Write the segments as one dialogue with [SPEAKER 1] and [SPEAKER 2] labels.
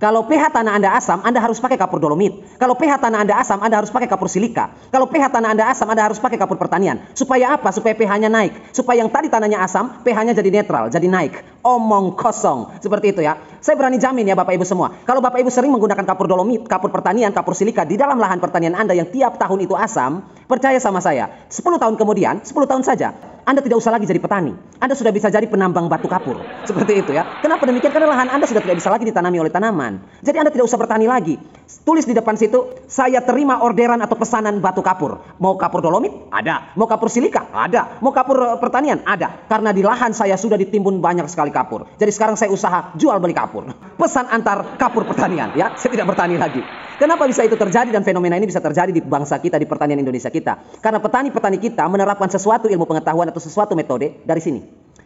[SPEAKER 1] Kalau pH tanah Anda asam, Anda harus pakai kapur dolomit. Kalau pH tanah Anda asam, Anda harus pakai kapur silika. Kalau pH tanah Anda asam, Anda harus pakai kapur pertanian. Supaya apa? Supaya pH-nya naik. Supaya yang tadi tanahnya asam, pH-nya jadi netral, jadi naik. Omong kosong. Seperti itu ya. Saya berani jamin ya Bapak Ibu semua. Kalau Bapak Ibu sering menggunakan kapur dolomit, kapur pertanian, kapur silika di dalam lahan pertanian Anda yang tiap tahun itu asam, percaya sama saya, 10 tahun kemudian, 10 tahun saja, Anda tidak usah lagi jadi petani. Anda sudah bisa jadi penambang batu kapur. Seperti itu ya. Kenapa demikian? Karena lahan Anda sudah tidak bisa lagi ditanami oleh tanaman. Jadi Anda tidak usah bertani lagi. Tulis di depan situ, saya terima orderan atau pesanan batu kapur. Mau kapur dolomit? Ada. Mau kapur silika? Ada. Mau kapur pertanian? Ada. Karena di lahan saya sudah ditimbun banyak sekali kapur. Jadi sekarang saya usaha jual beli kapur. Pesan antar kapur pertanian ya. Saya tidak bertani lagi. Kenapa bisa itu terjadi dan fenomena ini bisa terjadi di bangsa kita, di pertanian Indonesia kita? Karena petani-petani kita menerapkan sesuatu ilmu pengetahuan atau sesuatu metode dari sini.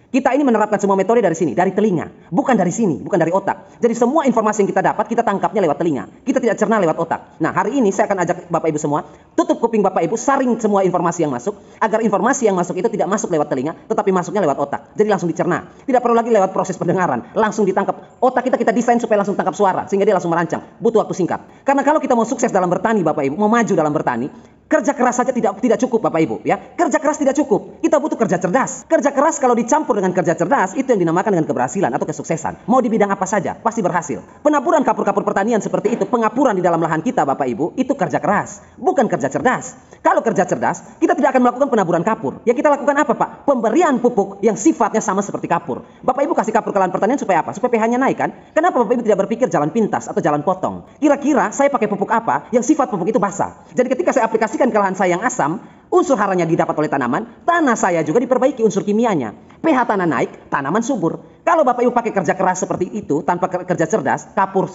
[SPEAKER 1] Kita ini menerapkan semua metode dari sini, dari telinga. Bukan dari sini, bukan dari otak. Jadi semua informasi yang kita dapat, kita tangkapnya lewat telinga. Kita tidak cerna lewat otak. Nah, hari ini saya akan ajak Bapak Ibu semua, tutup kuping Bapak Ibu, saring semua informasi yang masuk, agar informasi yang masuk itu tidak masuk lewat telinga, tetapi masuknya lewat otak. Jadi langsung dicerna. Tidak perlu lagi lewat proses pendengaran, langsung ditangkap. Otak kita desain supaya langsung tangkap suara, sehingga dia langsung merancang. Butuh waktu singkat. Karena kalau kita mau sukses dalam bertani Bapak Ibu, mau maju dalam bertani, kerja keras saja tidak cukup Bapak Ibu ya. Kerja keras tidak cukup. Kita butuh kerja cerdas. Kerja keras kalau dicampur dengan kerja cerdas itu yang dinamakan dengan keberhasilan atau kesuksesan. Mau di bidang apa saja pasti berhasil. Penaburan kapur-kapur pertanian seperti itu, pengapuran di dalam lahan kita Bapak Ibu, itu kerja keras, bukan kerja cerdas. Kalau kerja cerdas, kita tidak akan melakukan penaburan kapur. Ya kita lakukan apa Pak? Pemberian pupuk yang sifatnya sama seperti kapur. Bapak Ibu kasih kapur ke lahan pertanian supaya apa? Supaya pH-nya naik kan? Kenapa Bapak Ibu tidak berpikir jalan pintas atau jalan potong? Kira-kira saya pakai pupuk apa yang sifat pupuk itu basah? Jadi ketika saya aplikasikan ke lahan saya yang asam, unsur haranya didapat oleh tanaman, tanah saya juga diperbaiki unsur kimianya. pH tanah naik, tanaman subur. Kalau Bapak Ibu pakai kerja keras seperti itu, tanpa kerja cerdas, kapur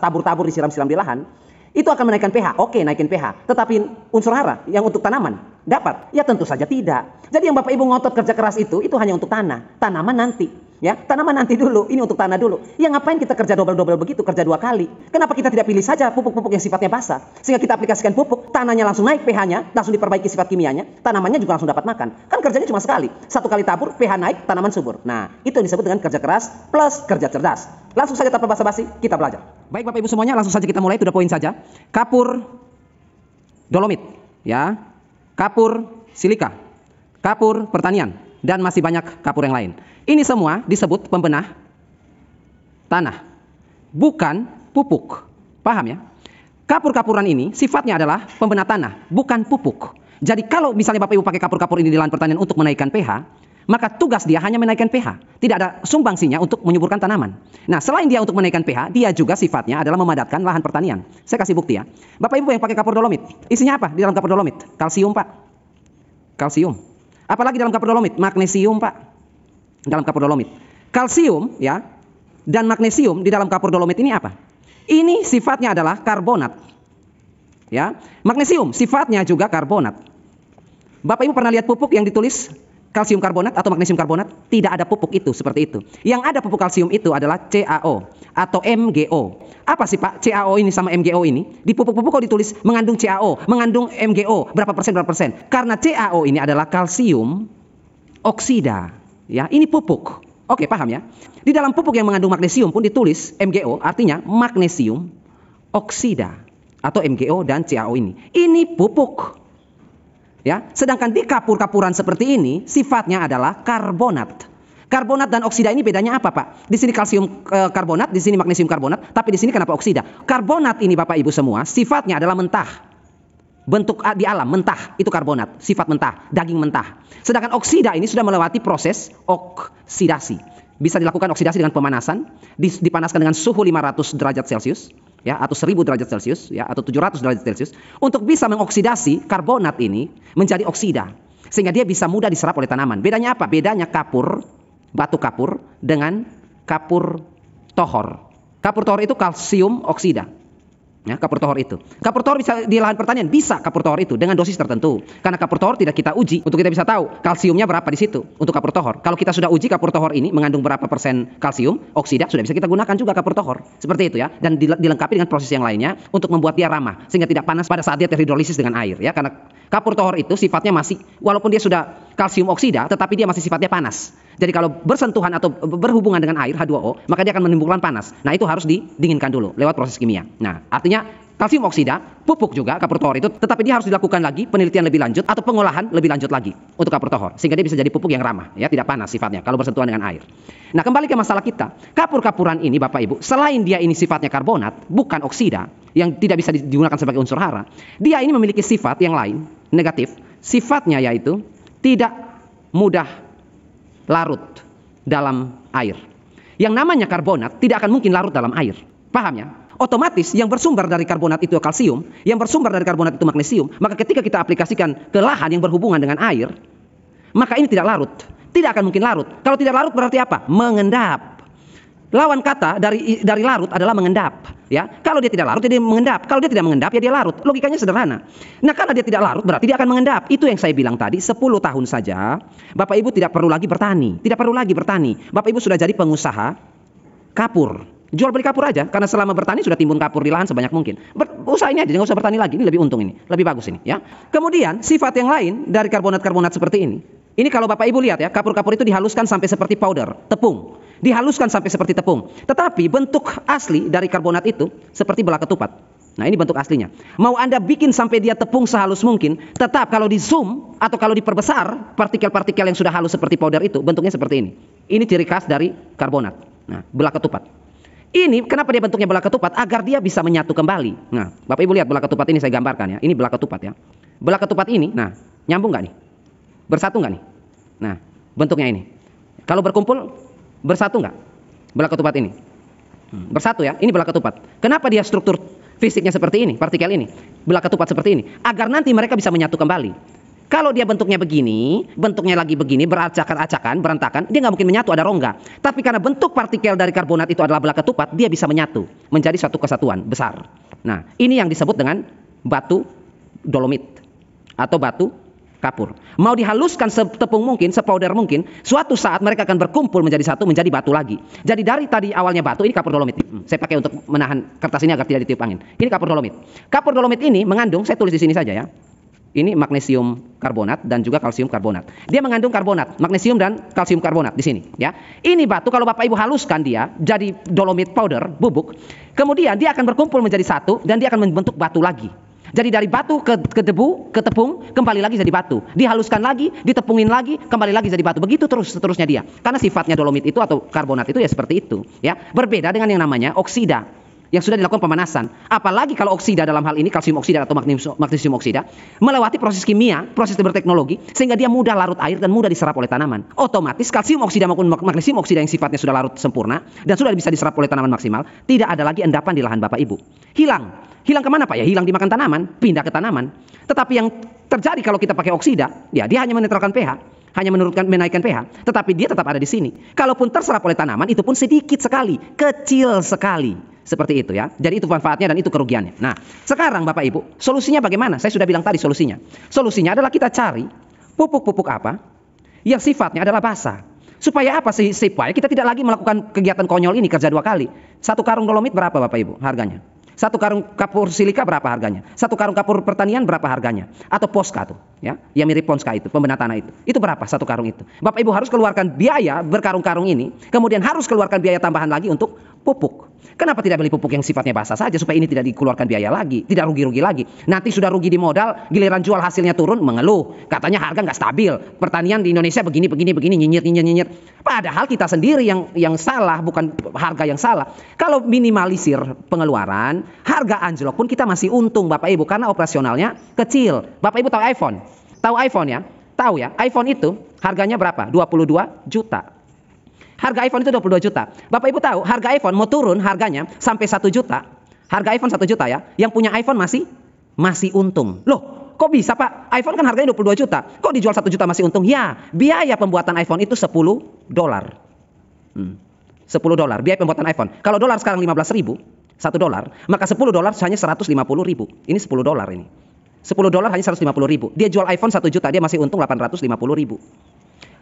[SPEAKER 1] tabur-tabur disiram-siram di lahan, itu akan menaikkan pH. Oke, naikin pH. Tetapi unsur hara yang untuk tanaman dapat? Ya tentu saja tidak. Jadi yang Bapak Ibu ngotot kerja keras itu hanya untuk tanah. Tanaman nanti. Ya, tanaman nanti dulu, ini untuk tanah dulu. Ya ngapain kita kerja double-double begitu, kerja 2 kali? Kenapa kita tidak pilih saja pupuk-pupuk yang sifatnya basah? Sehingga kita aplikasikan pupuk, tanahnya langsung naik pH-nya, langsung diperbaiki sifat kimianya, tanamannya juga langsung dapat makan. Kan kerjanya cuma sekali. 1 kali tabur, pH naik, tanaman subur. Nah, itu yang disebut dengan kerja keras plus kerja cerdas. Langsung saja tanpa basa-basi, kita belajar. Baik Bapak Ibu semuanya, langsung saja kita mulai, itu udah poin saja. Kapur dolomit, ya. Kapur silika, kapur pertanian, dan masih banyak kapur yang lain. Ini semua disebut pembenah tanah, bukan pupuk. Paham ya? Kapur-kapuran ini sifatnya adalah pembenah tanah, bukan pupuk. Jadi kalau misalnya Bapak Ibu pakai kapur-kapur ini di lahan pertanian untuk menaikkan pH, maka tugas dia hanya menaikkan pH. Tidak ada sumbangsinya untuk menyuburkan tanaman. Nah, selain dia untuk menaikkan pH, dia juga sifatnya adalah memadatkan lahan pertanian. Saya kasih bukti ya. Bapak Ibu yang pakai kapur dolomit, isinya apa di dalam kapur dolomit? Kalsium, Pak. Kalsium. Apalagi dalam kapur dolomit? Magnesium, Pak. Dalam kapur dolomit. Kalsium ya dan magnesium di dalam kapur dolomit ini apa? Ini sifatnya adalah karbonat. Ya. Magnesium sifatnya juga karbonat. Bapak Ibu pernah lihat pupuk yang ditulis kalsium karbonat atau magnesium karbonat? Tidak ada pupuk itu seperti itu. Yang ada pupuk kalsium itu adalah CaO atau MgO. Apa sih Pak CaO ini sama MgO ini? Di pupuk-pupuk kok ditulis mengandung CaO, mengandung MgO, berapa persen? Karena CaO ini adalah kalsium oksida. Ya, ini pupuk. Oke, paham ya? Di dalam pupuk yang mengandung magnesium pun ditulis MgO, artinya magnesium oksida atau MgO dan CaO ini. Ini pupuk. Ya, sedangkan di kapur-kapuran seperti ini sifatnya adalah karbonat. Karbonat dan oksida ini bedanya apa, Pak? Di sini kalsium karbonat, di sini magnesium karbonat, tapi di sini kenapa oksida? Karbonat ini Bapak Ibu semua sifatnya adalah mentah. Bentuk di alam mentah itu karbonat, sifat mentah, daging mentah. Sedangkan oksida ini sudah melewati proses oksidasi. Bisa dilakukan oksidasi dengan pemanasan, dipanaskan dengan suhu 500 derajat Celcius, ya, atau 1000 derajat Celcius, ya, atau 700 derajat Celcius, untuk bisa mengoksidasi karbonat ini menjadi oksida, sehingga dia bisa mudah diserap oleh tanaman. Bedanya apa? Bedanya kapur, batu kapur dengan kapur tohor. Kapur tohor itu kalsium oksida. Ya, kapur tohor itu. Kapur tohor bisa di lahan pertanian, bisa kapur tohor itu dengan dosis tertentu. Karena kapur tohor tidak kita uji untuk kita bisa tahu kalsiumnya berapa di situ untuk kapur tohor. Kalau kita sudah uji kapur tohor ini mengandung berapa persen kalsium, oksida, sudah bisa kita gunakan juga kapur tohor. Seperti itu ya. Dan dilengkapi dengan proses yang lainnya untuk membuat dia ramah sehingga tidak panas pada saat dia terhidrolisis dengan air ya. Karena kapur tohor itu sifatnya masih, walaupun dia sudah kalsium oksida, tetapi dia masih sifatnya panas. Jadi kalau bersentuhan atau berhubungan dengan air H2O, maka dia akan menimbulkan panas. Nah, itu harus didinginkan dulu lewat proses kimia. Nah, artinya kalsium oksida, pupuk juga kapur tohor itu, tetapi dia harus dilakukan lagi penelitian lebih lanjut atau pengolahan lebih lanjut lagi untuk kapur tohor sehingga dia bisa jadi pupuk yang ramah ya, tidak panas sifatnya kalau bersentuhan dengan air. Nah, kembali ke masalah kita. Kapur-kapuran ini Bapak Ibu, selain dia ini sifatnya karbonat, bukan oksida yang tidak bisa digunakan sebagai unsur hara, dia ini memiliki sifat yang lain, negatif. Sifatnya yaitu tidak mudah larut dalam air. Yang namanya karbonat tidak akan mungkin larut dalam air. Paham ya? Otomatis yang bersumber dari karbonat itu kalsium, yang bersumber dari karbonat itu magnesium, maka ketika kita aplikasikan ke lahan yang berhubungan dengan air, maka ini tidak larut. Tidak akan mungkin larut. Kalau tidak larut berarti apa? Mengendap. Lawan kata dari larut adalah mengendap, ya. Kalau dia tidak larut, dia mengendap. Kalau dia tidak mengendap, ya dia larut. Logikanya sederhana. Nah, karena dia tidak larut, berarti dia akan mengendap. Itu yang saya bilang tadi, 10 tahun saja, Bapak Ibu tidak perlu lagi bertani. Tidak perlu lagi bertani. Bapak Ibu sudah jadi pengusaha kapur. Jual beli kapur aja, karena selama bertani sudah timbun kapur di lahan sebanyak mungkin. Usaha ini aja, nggak usah bertani lagi. Ini lebih untung ini, lebih bagus ini, ya. Kemudian sifat yang lain dari karbonat-karbonat seperti ini. Ini kalau Bapak Ibu lihat ya, kapur-kapur itu dihaluskan sampai seperti powder, tepung. Dihaluskan sampai seperti tepung. Tetapi bentuk asli dari karbonat itu seperti bola ketupat. Nah, ini bentuk aslinya. Mau Anda bikin sampai dia tepung sehalus mungkin, tetap kalau di zoom atau kalau diperbesar, partikel-partikel yang sudah halus seperti powder itu bentuknya seperti ini. Ini ciri khas dari karbonat. Nah, bola ketupat. Ini kenapa dia bentuknya bola ketupat? Agar dia bisa menyatu kembali. Nah, Bapak Ibu lihat bola ketupat ini saya gambarkan ya. Ini bola ketupat ya. Bola ketupat ini, nah, nyambung nggak nih? Bersatu nggak nih? Nah, bentuknya ini. Kalau berkumpul, bersatu nggak bola ketupat ini? Bersatu ya. Ini bola ketupat. Kenapa dia struktur fisiknya seperti ini? Partikel ini, bola ketupat seperti ini. Agar nanti mereka bisa menyatu kembali. Kalau dia bentuknya begini, bentuknya lagi begini, beracak-acakan, berantakan, dia nggak mungkin menyatu, ada rongga. Tapi karena bentuk partikel dari karbonat itu adalah bola ketupat, dia bisa menyatu menjadi satu kesatuan besar. Nah, ini yang disebut dengan batu dolomit atau batu kapur. Mau dihaluskan setepung mungkin, sepowder mungkin, suatu saat mereka akan berkumpul menjadi satu, menjadi batu lagi. Jadi dari tadi awalnya batu, ini kapur dolomit. Saya pakai untuk menahan kertas ini agar tidak ditiup angin. Ini kapur dolomit. Kapur dolomit ini mengandung, saya tulis di sini saja ya. Ini magnesium karbonat dan juga kalsium karbonat. Dia mengandung karbonat, magnesium dan kalsium karbonat di sini, ya. Ini batu kalau Bapak Ibu haluskan dia jadi dolomit powder, bubuk, kemudian dia akan berkumpul menjadi satu dan dia akan membentuk batu lagi. Jadi dari batu ke debu, ke tepung, kembali lagi jadi batu. Dihaluskan lagi, ditepungin lagi, kembali lagi jadi batu. Begitu terus seterusnya dia. Karena sifatnya dolomit itu atau karbonat itu ya seperti itu, ya. Berbeda dengan yang namanya oksida yang sudah dilakukan pemanasan. Apalagi kalau oksida dalam hal ini kalsium oksida atau magnesium oksida melewati proses kimia, proses berteknologi sehingga dia mudah larut air dan mudah diserap oleh tanaman. Otomatis kalsium oksida maupun magnesium oksida yang sifatnya sudah larut sempurna dan sudah bisa diserap oleh tanaman maksimal, tidak ada lagi endapan di lahan Bapak Ibu. Hilang. Hilang kemana Pak ya? Hilang dimakan tanaman, pindah ke tanaman. Tetapi yang terjadi kalau kita pakai oksida, ya dia hanya menetralkan pH, hanya menaikkan pH, tetapi dia tetap ada di sini. Kalaupun terserap oleh tanaman, itu pun sedikit sekali, kecil sekali. Seperti itu ya. Jadi itu manfaatnya dan itu kerugiannya. Nah, sekarang Bapak Ibu, solusinya bagaimana? Saya sudah bilang tadi solusinya. Solusinya adalah kita cari pupuk-pupuk apa yang sifatnya adalah basah. Supaya apa sih? Supaya kita tidak lagi melakukan kegiatan konyol ini kerja 2 kali. 1 karung dolomit berapa Bapak Ibu harganya? 1 karung kapur silika berapa harganya? 1 karung kapur pertanian berapa harganya? Atau Posca tuh, ya, yang mirip Posca itu, pembena tanah itu berapa 1 karung itu? Bapak Ibu harus keluarkan biaya berkarung-karung ini, kemudian harus keluarkan biaya tambahan lagi untuk pupuk. Kenapa tidak beli pupuk yang sifatnya basah saja supaya ini tidak dikeluarkan biaya lagi, tidak rugi-rugi lagi. Nanti sudah rugi di modal, giliran jual hasilnya turun mengeluh, katanya harga nggak stabil. Pertanian di Indonesia begini nyinyir. Padahal kita sendiri yang salah, bukan harga yang salah. Kalau minimalisir pengeluaran, harga anjlok pun kita masih untung Bapak Ibu karena operasionalnya kecil. Bapak Ibu tahu iPhone? Tahu iPhone ya? Tahu ya? iPhone itu harganya berapa? 22 juta. Harga iPhone itu 22 juta. Bapak Ibu tahu harga iPhone mau turun harganya sampai 1 juta. Harga iPhone 1 juta ya. Yang punya iPhone masih untung. Loh, kok bisa Pak? iPhone kan harganya 22 juta. Kok dijual 1 juta masih untung? Ya, biaya pembuatan iPhone itu $10. $10 biaya pembuatan iPhone. Kalau dolar sekarang 15.000, $1, maka $10 hanya 150.000. Ini $10 ini. $10 hanya 150.000. Dia jual iPhone 1 juta, dia masih untung 850.000.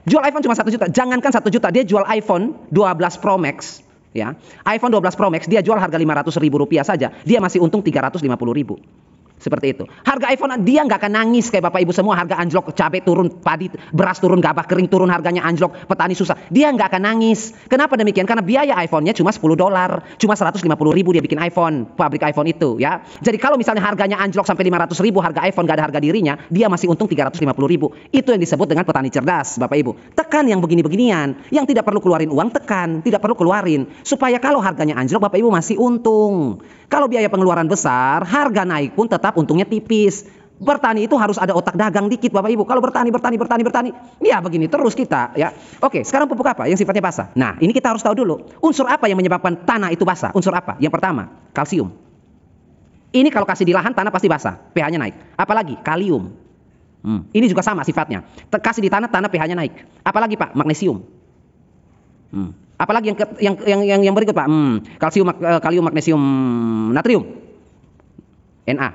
[SPEAKER 1] Jual iPhone cuma 1 juta, jangankan 1 juta, dia jual iPhone 12 Pro Max, ya. iPhone 12 Pro Max dia jual harga Rp500.000 saja, dia masih untung 350.000. Seperti itu. Harga iPhone dia nggak akan nangis kayak Bapak Ibu semua, harga anjlok, cabai turun, padi, beras turun, gabah kering turun, harganya anjlok, petani susah. Dia nggak akan nangis. Kenapa demikian? Karena biaya iPhone-nya cuma $10, cuma 150.000 dia bikin iPhone, pabrik iPhone itu, ya. Jadi kalau misalnya harganya anjlok sampai 500.000, harga iPhone nggak ada harga dirinya, dia masih untung 350.000. Itu yang disebut dengan petani cerdas, Bapak Ibu. Tekan yang begini-beginian, yang tidak perlu keluarin uang, tekan, tidak perlu keluarin, supaya kalau harganya anjlok Bapak Ibu masih untung. Kalau biaya pengeluaran besar, harga naik pun tetap untungnya tipis. Bertani itu harus ada otak dagang dikit Bapak Ibu. Kalau bertani, ya begini terus kita, ya. Oke, sekarang pupuk apa yang sifatnya basah? Nah, ini kita harus tahu dulu. Unsur apa yang menyebabkan tanah itu basah? Unsur apa? Yang pertama, kalsium. Ini kalau kasih di lahan, tanah pasti basah, pH-nya naik. Apalagi kalium. Ini juga sama sifatnya. Kasih di tanah, tanah pH-nya naik. Apalagi Pak? Magnesium. Apalagi yang berikut Pak? Kalium, magnesium, natrium, Na.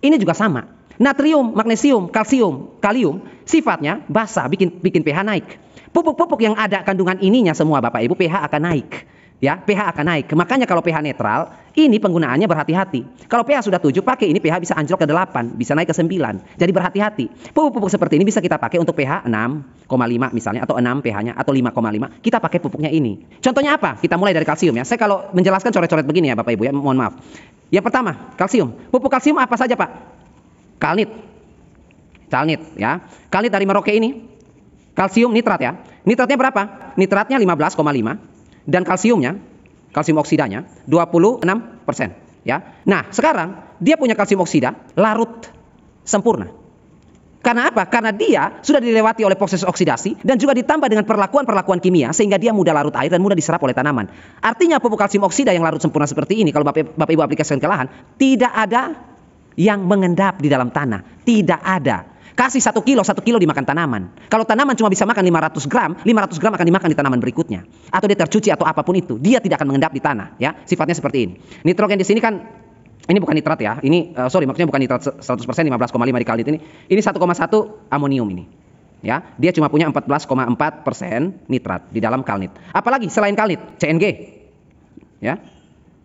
[SPEAKER 1] Ini juga sama. Natrium, magnesium, kalsium, kalium sifatnya basah, bikin pH naik. Pupuk-pupuk yang ada kandungan ininya semua Bapak Ibu, pH akan naik. Ya, pH akan naik. Makanya kalau pH netral, ini penggunaannya berhati-hati. Kalau pH sudah 7, pakai ini pH bisa anjlok ke 8, bisa naik ke 9. Jadi berhati-hati. Pupuk-pupuk seperti ini bisa kita pakai untuk pH 6,5 misalnya, atau 6 pH-nya, atau 5,5. Kita pakai pupuknya ini. Contohnya apa? Kita mulai dari kalsium ya. Saya kalau menjelaskan coret-coret begini ya Bapak Ibu ya, mohon maaf. Yang pertama, kalsium. Pupuk kalsium apa saja Pak? Kalnit ya. Kalnit dari Merauke ini. Kalsium nitrat ya. Nitratnya berapa? Nitratnya 15,5. Dan kalsiumnya, kalsium oksidanya 26%, ya. Nah, sekarang dia punya kalsium oksida larut sempurna. Karena apa? Karena dia sudah dilewati oleh proses oksidasi dan juga ditambah dengan perlakuan kimia sehingga dia mudah larut air dan mudah diserap oleh tanaman. Artinya pupuk kalsium oksida yang larut sempurna seperti ini, kalau Bapak Ibu aplikasikan ke lahan, tidak ada yang mengendap di dalam tanah. Tidak ada. Kasih 1 kilo dimakan tanaman. Kalau tanaman cuma bisa makan 500 gram akan dimakan di tanaman berikutnya. Atau dia tercuci atau apapun itu. Dia tidak akan mengendap di tanah, ya. Sifatnya seperti ini. Nitrogen di sini kan ini bukan nitrat ya. Ini maksudnya bukan nitrat 100%, 15,5 di kalnit ini. Ini 1,1 amonium ini. Ya, dia cuma punya 14,4% nitrat di dalam kalnit. Apalagi selain kalnit, CNG. Ya.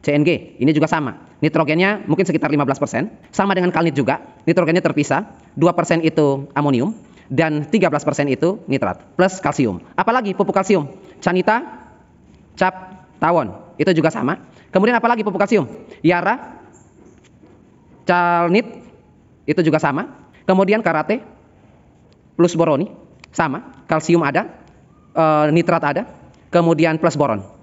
[SPEAKER 1] CNG, ini juga sama. Nitrogennya mungkin sekitar 15%, sama dengan kalnit juga. Nitrogennya terpisah, 2% itu amonium dan 13% itu nitrat plus kalsium. Apalagi pupuk kalsium? Canita, cap, tawon. Itu juga sama. Kemudian apalagi pupuk kalsium? Yara, calnit, itu juga sama. Kemudian karate plus boroni, sama. Kalsium ada, nitrat ada, kemudian plus boron.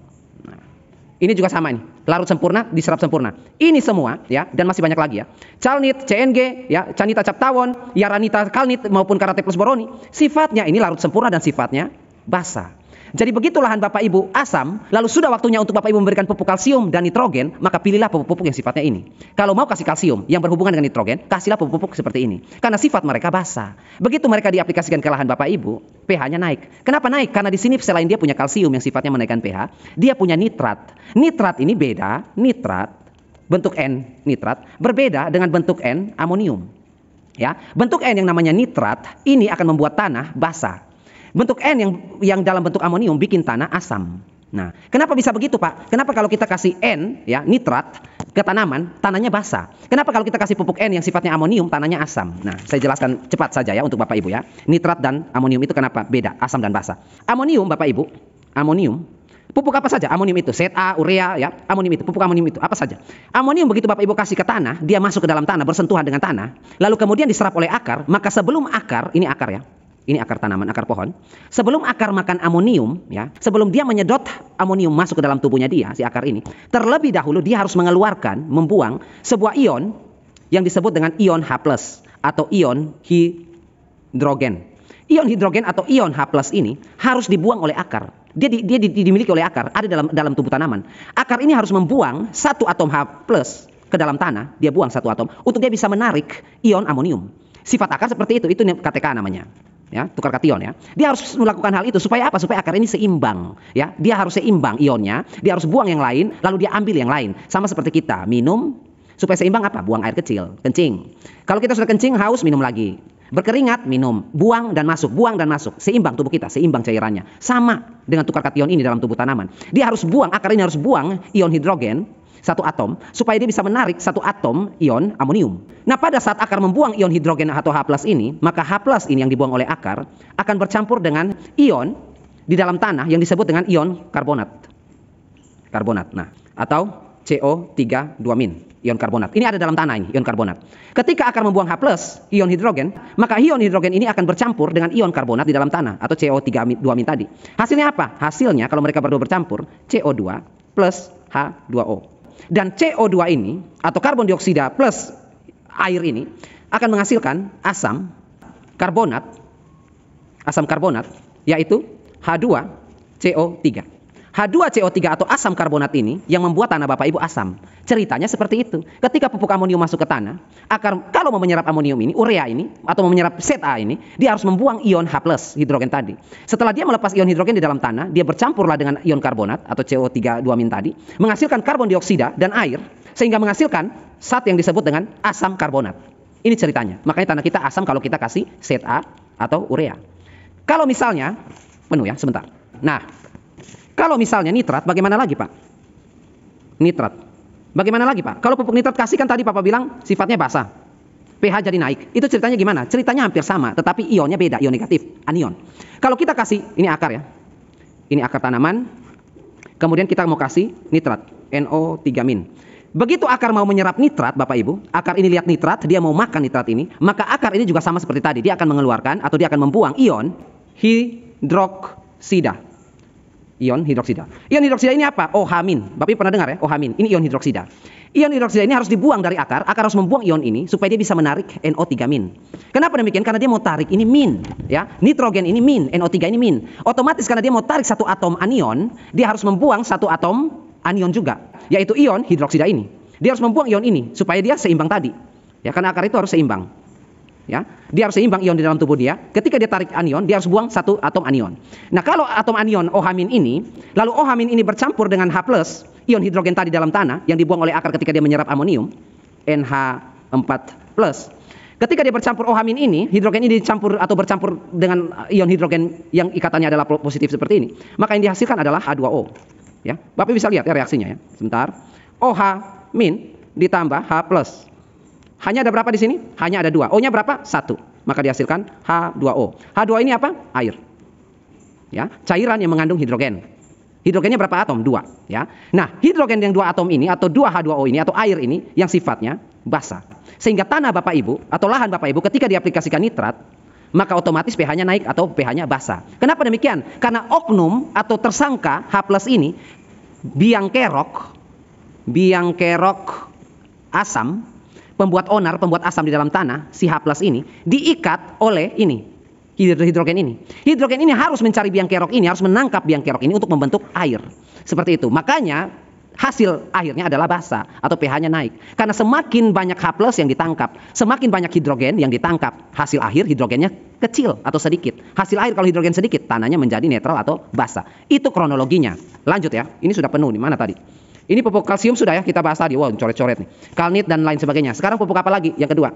[SPEAKER 1] Ini juga sama ini, larut sempurna, diserap sempurna. Ini semua ya, dan masih banyak lagi ya. Calnit, CNG, ya, canita cap tawon, yaranita kalnit maupun karate plus boroni, sifatnya ini larut sempurna dan sifatnya basah. Jadi begitu lahan Bapak Ibu asam, lalu sudah waktunya untuk Bapak Ibu memberikan pupuk kalsium dan nitrogen, maka pilihlah pupuk-pupuk yang sifatnya ini. Kalau mau kasih kalsium yang berhubungan dengan nitrogen, kasihlah pupuk-pupuk seperti ini. Karena sifat mereka basah. Begitu mereka diaplikasikan ke lahan Bapak Ibu, pH-nya naik. Kenapa naik? Karena di sini selain dia punya kalsium yang sifatnya menaikkan pH, dia punya nitrat. Nitrat ini beda, nitrat bentuk N nitrat berbeda dengan bentuk N amonium. Ya, bentuk N yang namanya nitrat ini akan membuat tanah basah. Bentuk N yang dalam bentuk amonium bikin tanah asam. Nah, kenapa bisa begitu Pak? Kenapa kalau kita kasih N ya nitrat ke tanaman, tanahnya basah? Kenapa kalau kita kasih pupuk N yang sifatnya amonium, tanahnya asam? Nah, saya jelaskan cepat saja ya untuk Bapak Ibu ya. Nitrat dan amonium itu kenapa beda? Asam dan basah. Amonium Bapak Ibu, amonium pupuk apa saja? Amonium itu ZA, urea ya. Amonium itu, pupuk amonium itu apa saja? Amonium begitu Bapak Ibu kasih ke tanah, dia masuk ke dalam tanah, bersentuhan dengan tanah, lalu kemudian diserap oleh akar, maka sebelum akar, ini akar ya. Ini akar tanaman, akar pohon. Sebelum akar makan amonium, ya, sebelum dia menyedot amonium masuk ke dalam tubuhnya dia, si akar ini, terlebih dahulu dia harus membuang sebuah ion yang disebut dengan ion H+ atau ion hidrogen. Ion hidrogen atau ion H+ ini harus dibuang oleh akar. Dia dimiliki oleh akar, ada dalam tubuh tanaman. Akar ini harus membuang satu atom H+ ke dalam tanah, dia buang satu atom untuk dia bisa menarik ion amonium. Sifat akar seperti itu KTK namanya. ya, tukar kation ya. Dia harus melakukan hal itu supaya apa? Supaya akar ini seimbang, ya. Dia harus seimbang ionnya, dia harus buang yang lain, lalu dia ambil yang lain. Sama seperti kita, minum supaya seimbang apa? Buang air kecil, kencing. Kalau kita sudah kencing, haus, minum lagi. Berkeringat, minum, buang dan masuk, seimbang tubuh kita, seimbang cairannya. Sama dengan tukar kation ini dalam tubuh tanaman. Dia harus buang, akar ini harus buang ion hidrogen, satu atom, supaya dia bisa menarik satu atom ion amonium. Nah, pada saat akar membuang ion hidrogen atau H+ ini, maka H+ ini yang dibuang oleh akar akan bercampur dengan ion di dalam tanah yang disebut dengan ion karbonat. Nah, atau CO3 2-, ion karbonat. Ini ada dalam tanah ini, ion karbonat. Ketika akar membuang H+, ion hidrogen, maka ion hidrogen ini akan bercampur dengan ion karbonat di dalam tanah atau CO3 2- tadi. Hasilnya apa? Hasilnya kalau mereka berdua bercampur, CO2 plus H2O. Dan CO2 ini atau karbon dioksida plus air ini akan menghasilkan asam karbonat yaitu H2CO3. H2CO3 atau asam karbonat ini yang membuat tanah Bapak Ibu asam. Ceritanya seperti itu. Ketika pupuk amonium masuk ke tanah, akar kalau mau menyerap amonium ini, urea ini, atau mau menyerap ZA ini, dia harus membuang ion H+ hidrogen tadi. Setelah dia melepas ion hidrogen di dalam tanah, dia bercampurlah dengan ion karbonat atau CO3 2- tadi, menghasilkan karbon dioksida dan air, sehingga menghasilkan zat yang disebut dengan asam karbonat. Ini ceritanya. Makanya tanah kita asam kalau kita kasih ZA atau urea. Kalau misalnya, penuh ya, sebentar. Nah, kalau misalnya nitrat, bagaimana lagi Pak? Nitrat. Bagaimana lagi Pak? Kalau pupuk nitrat kasih kan tadi Papa bilang sifatnya basah. pH jadi naik. Itu ceritanya gimana? Ceritanya hampir sama, tetapi ionnya beda, ion negatif, anion. Kalau kita kasih, ini akar ya. Ini akar tanaman. Kemudian kita mau kasih nitrat, NO3-. Begitu akar mau menyerap nitrat, Bapak Ibu, akar ini lihat nitrat, dia mau makan nitrat ini, maka akar ini juga sama seperti tadi, dia akan mengeluarkan atau dia akan membuang ion hidroksida. Ion hidroksida. Ion hidroksida ini apa? OH-. Bapak Ibu pernah dengar ya? OH-. Ini ion hidroksida. Ion hidroksida ini harus dibuang dari akar. Akar harus membuang ion ini supaya dia bisa menarik NO3-. Kenapa demikian? Karena dia mau tarik ini min, ya. Nitrogen ini min, NO3 ini min. Otomatis karena dia mau tarik satu atom anion, dia harus membuang satu atom anion juga, yaitu ion hidroksida ini. Dia harus membuang ion ini supaya dia seimbang tadi. Ya, karena akar itu harus seimbang. Ya, dia harus seimbang ion di dalam tubuh dia. Ketika dia tarik anion, dia harus buang satu atom anion. Nah, kalau atom anion OH- ini, lalu OH- ini bercampur dengan H+, ion hidrogen tadi dalam tanah yang dibuang oleh akar ketika dia menyerap amonium, NH4+. Ketika dia bercampur OH- ini, hidrogen ini dicampur atau bercampur dengan ion hidrogen yang ikatannya adalah positif seperti ini, maka yang dihasilkan adalah H2O. Ya, Bapak bisa lihat ya reaksinya ya. Sebentar. OH- ditambah H+. Hanya ada berapa di sini? Hanya ada 2. O-nya berapa? 1. Maka dihasilkan H2O. H2O ini apa? Air. Ya, cairan yang mengandung hidrogen. Hidrogennya berapa atom? 2. Ya. Nah, hidrogen yang 2 atom ini atau 2 H2O ini atau air ini yang sifatnya basah. Sehingga tanah Bapak Ibu atau lahan Bapak Ibu ketika diaplikasikan nitrat, maka otomatis pH-nya naik atau pH-nya basah. Kenapa demikian? Karena oknum atau tersangka H+ ini biang kerok asam, pembuat onar, pembuat asam di dalam tanah, si H+ ini diikat oleh ini, hidrogen ini. Hidrogen ini harus mencari biang kerok ini, harus menangkap biang kerok ini untuk membentuk air. Seperti itu. Makanya hasil akhirnya adalah basa atau pH-nya naik. Karena semakin banyak H+ yang ditangkap, semakin banyak hidrogen yang ditangkap, hasil akhir hidrogennya kecil atau sedikit. Hasil akhir kalau hidrogen sedikit, tanahnya menjadi netral atau basa. Itu kronologinya. Lanjut ya. Ini sudah penuh di mana tadi? Ini pupuk kalsium sudah ya, kita bahas tadi. Wow, coret-coret nih. Kalnit dan lain sebagainya. Sekarang pupuk apa lagi? Yang kedua.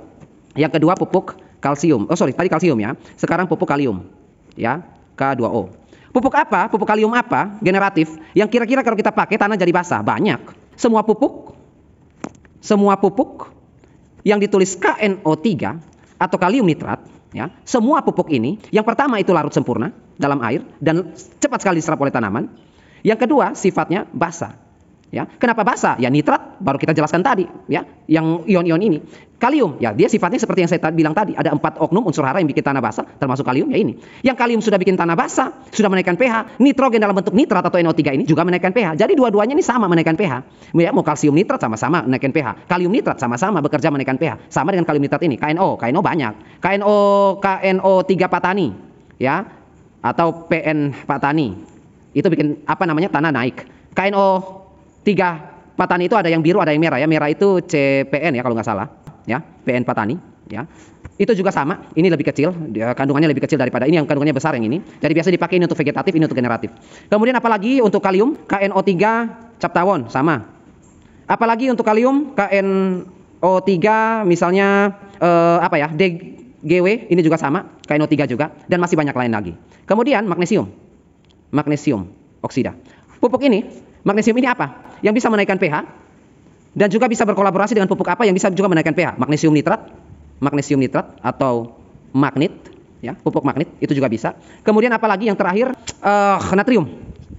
[SPEAKER 1] Yang kedua pupuk kalsium. Oh sorry, tadi kalsium ya. Sekarang pupuk kalium. Ya, K2O. Pupuk apa? Pupuk kalium apa? Generatif. Yang kira-kira kalau kita pakai tanah jadi basah. Banyak. Semua pupuk yang ditulis KNO3 atau kalium nitrat, ya. Semua pupuk ini, yang pertama itu larut sempurna dalam air dan cepat sekali diserap oleh tanaman. Yang kedua sifatnya basah. Ya, kenapa basah? Ya nitrat baru kita jelaskan tadi, ya, yang ion-ion ini. Kalium, ya dia sifatnya seperti yang saya bilang tadi, ada 4 oknum unsur hara yang bikin tanah basah, termasuk kalium ya ini. Yang kalium sudah bikin tanah basah, sudah menaikkan pH. Nitrogen dalam bentuk nitrat atau NO3 ini juga menaikkan pH. Jadi dua-duanya ini sama menaikkan pH. Ya, mau kalsium nitrat sama-sama menaikkan pH. Kalium nitrat sama-sama bekerja menaikkan pH. Sama dengan kalium nitrat ini, KNO banyak. KNO3 patani, ya, atau PN patani. Itu bikin apa namanya? Tanah naik. KNO 3 patani itu ada yang biru, ada yang merah ya. Merah itu CPN ya kalau nggak salah, ya, PN patani. ya. Itu juga sama, ini lebih kecil, kandungannya lebih kecil daripada ini, yang kandungannya besar yang ini. Jadi biasa dipakai ini untuk vegetatif, ini untuk generatif. Kemudian apalagi untuk kalium, KNO3 Captawon sama. Apalagi untuk kalium, KNO3 misalnya DGW, ini juga sama, KNO3 juga, dan masih banyak lain lagi. Kemudian magnesium oksida. Pupuk ini, magnesium ini apa? Yang bisa menaikkan pH dan juga bisa berkolaborasi dengan pupuk apa yang bisa juga menaikkan pH? Magnesium nitrat atau magnit, ya, pupuk magnit itu juga bisa. Kemudian apalagi yang terakhir, natrium,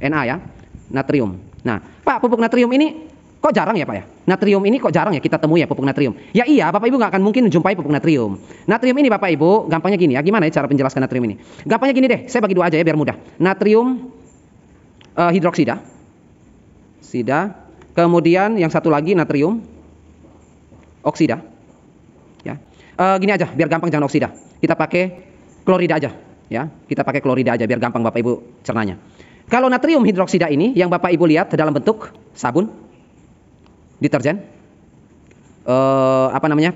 [SPEAKER 1] Na ya, natrium. Nah, Pak, pupuk natrium ini kok jarang ya Pak ya? Natrium ini kok jarang ya kita temui ya pupuk natrium? Ya iya, Bapak Ibu nggak akan mungkin menjumpai pupuk natrium. Natrium ini Bapak Ibu, gampangnya gini ya, gimana ya cara menjelaskan natrium ini? Gampangnya gini deh, saya bagi dua aja ya biar mudah. Natrium hidroksida, kemudian yang satu lagi natrium oksida. Ya. Gini aja, biar gampang jangan oksida. Kita pakai klorida aja, ya. Kita pakai klorida aja biar gampang Bapak Ibu cernanya. Kalau natrium hidroksida ini yang Bapak Ibu lihat dalam bentuk sabun, deterjen,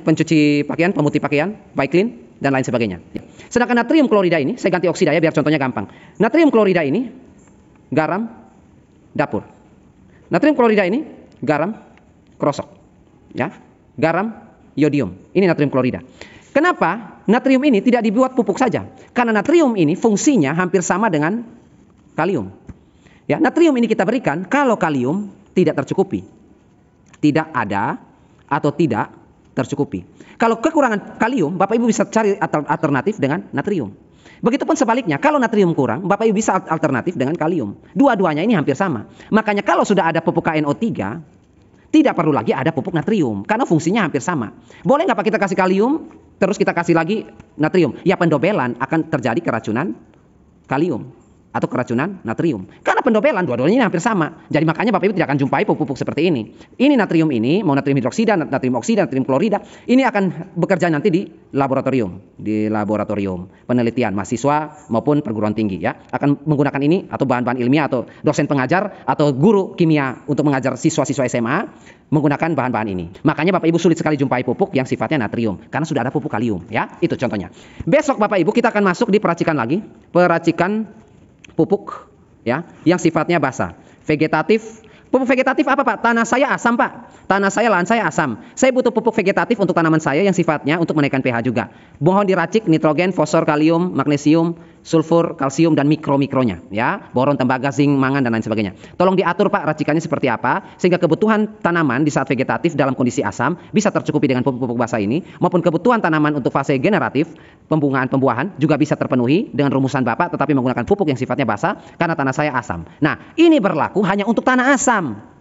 [SPEAKER 1] pencuci pakaian, pemutih pakaian, Biclean dan lain sebagainya. Sedangkan natrium klorida ini, saya ganti oksida ya biar contohnya gampang. Natrium klorida ini garam dapur. Natrium klorida ini garam krosok, ya. Garam yodium. Ini natrium klorida. Kenapa natrium ini tidak dibuat pupuk saja? Karena natrium ini fungsinya hampir sama dengan kalium. Ya, natrium ini kita berikan kalau kalium tidak tercukupi. Tidak ada atau tidak tercukupi. Kalau kekurangan kalium, Bapak Ibu bisa cari alternatif dengan natrium. Begitupun sebaliknya, kalau natrium kurang, Bapak Ibu bisa alternatif dengan kalium. Dua-duanya ini hampir sama. Makanya kalau sudah ada pupuk KNO3, tidak perlu lagi ada pupuk natrium, karena fungsinya hampir sama. Boleh nggak Pak kita kasih kalium, terus kita kasih lagi natrium? Ya pendobelan akan terjadi keracunan kalium atau keracunan natrium. Karena pendobelan dua-duanya ini hampir sama. Jadi makanya Bapak Ibu tidak akan jumpai pupuk seperti ini. Ini natrium ini, mau natrium hidroksida, natrium oksida, natrium klorida, ini akan bekerja nanti di laboratorium. Di laboratorium penelitian mahasiswa maupun perguruan tinggi ya. Akan menggunakan ini atau bahan-bahan ilmiah atau dosen pengajar atau guru kimia untuk mengajar siswa-siswa SMA menggunakan bahan-bahan ini. Makanya Bapak Ibu sulit sekali jumpai pupuk yang sifatnya natrium karena sudah ada pupuk kalium ya. Itu contohnya. Besok Bapak Ibu kita akan masuk di peracikan lagi. Peracikan pupuk ya yang sifatnya basah, vegetatif. Pupuk vegetatif apa Pak? Tanah saya asam Pak. Tanah saya, lahan saya asam. Saya butuh pupuk vegetatif untuk tanaman saya yang sifatnya untuk menaikkan pH juga. Mohon diracik nitrogen, fosfor, kalium, magnesium, sulfur, kalsium dan mikro-mikronya ya. Boron, tembaga, zinc, mangan dan lain sebagainya. Tolong diatur Pak racikannya seperti apa sehingga kebutuhan tanaman di saat vegetatif dalam kondisi asam bisa tercukupi dengan pupuk-pupuk basah ini maupun kebutuhan tanaman untuk fase generatif, pembungaan, pembuahan juga bisa terpenuhi dengan rumusan Bapak tetapi menggunakan pupuk yang sifatnya basah karena tanah saya asam. Nah, ini berlaku hanya untuk tanah asam.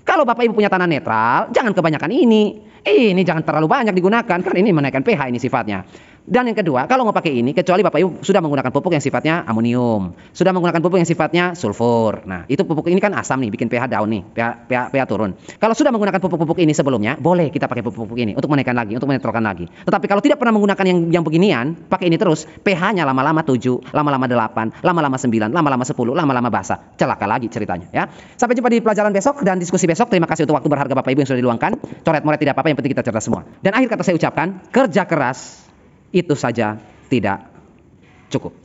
[SPEAKER 1] Kalau Bapak Ibu punya tanah netral, jangan kebanyakan ini. Ini jangan terlalu banyak digunakan karena ini menaikkan pH ini sifatnya. Dan yang kedua, kalau mau pakai ini, kecuali Bapak Ibu sudah menggunakan pupuk yang sifatnya amonium, sudah menggunakan pupuk yang sifatnya sulfur. Nah, itu pupuk ini kan asam nih, bikin pH down nih, pH turun. Kalau sudah menggunakan pupuk-pupuk ini sebelumnya, boleh kita pakai pupuk-pupuk ini untuk menaikkan lagi, untuk menetralkan lagi. Tetapi kalau tidak pernah menggunakan yang beginian, pakai ini terus, pH-nya lama-lama 7, lama-lama 8, lama-lama 9, lama-lama 10, lama-lama basah. Celaka lagi ceritanya ya. Sampai jumpa di pelajaran besok dan diskusi besok. Terima kasih untuk waktu berharga Bapak Ibu yang sudah diluangkan. Coret-moret tidak apa-apa, yang penting kita cerdas semua. Dan akhir kata saya ucapkan, kerja keras itu saja tidak cukup.